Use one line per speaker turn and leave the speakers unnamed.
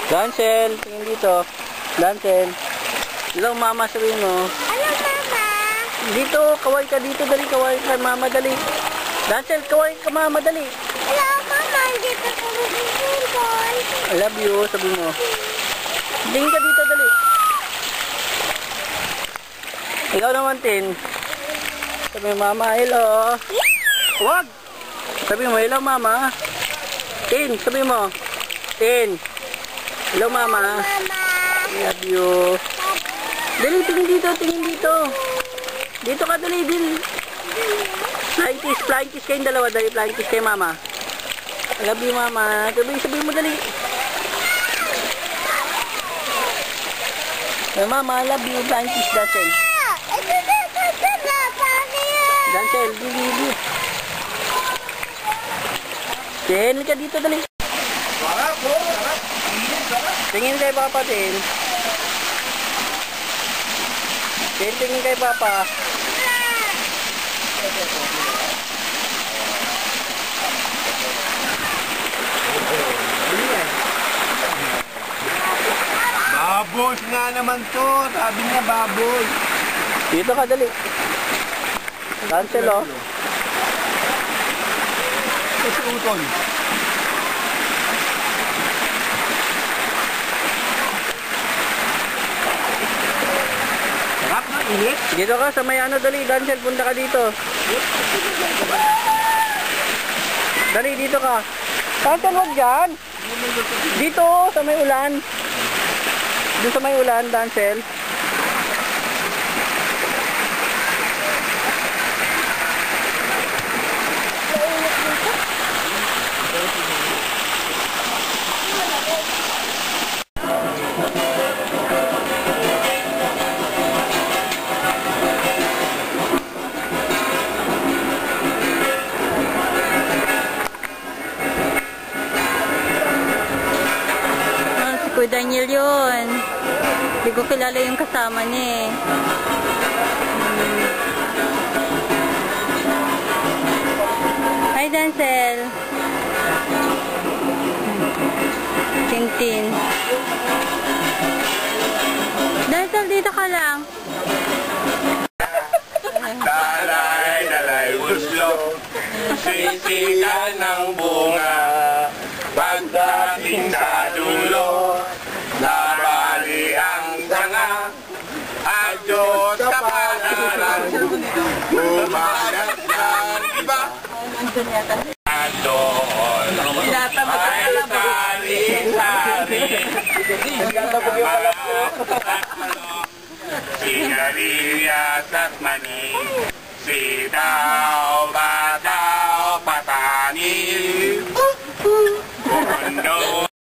Dancel, tingin dito. Dancel. Hello, mama, sabihin mo.
Hello, mama.
Dito, kaway ka dito. Dali, kaway ka, mama, dali. Dancel, kaway ka, mama, dali.
Hello, mama. Dito ko mag-iipon.
I love you, sabihin mo. Tingin ka dito, dali. Ikaw naman, Tin. Sabihin mo, mama, hello. Wag! Sabihin mo, hello, mama. Tin, sabihin mo. Tin. Hello, mama.
Mama.
I love you. Dali, tingin dito, tingin dito. Dito ka, dali, dali. Flying kiss kayong dalawa, dali, flying kiss kay mama. I love you, mama. Sabihin mo, dali. Hey, mama, I love you, flying kiss, Dancel. Dancel, dili. Tin, ka dito, dali. Tingin kay Papa, Tin. Tin, tingin kay Papa.
Baboy nga naman to. Sabi niya baboy.
Dito ka, dali. Dancel, oh.
Ito si Utol. Sarap na, init.
Dito ka, sa may ano, dali. Dancel, punta ka dito. Dali, dito ka. Dancel, wag dyan. Dito, sa may ulan. Dito sa may ulan, Dancel.
Kuya Daniel yun. Hindi ko kilala yung kasama niya eh. Hi, Dancel. Tintin. Dancel, dito ka lang.
Dalay, buslo, sisigan ng bunga, pagdating sa dulo, nabali ang sanga, at Diyos kapalaran, bumagat ng iba, at doon ay tali-tali, sigarilyas at mani, sitaw, bata,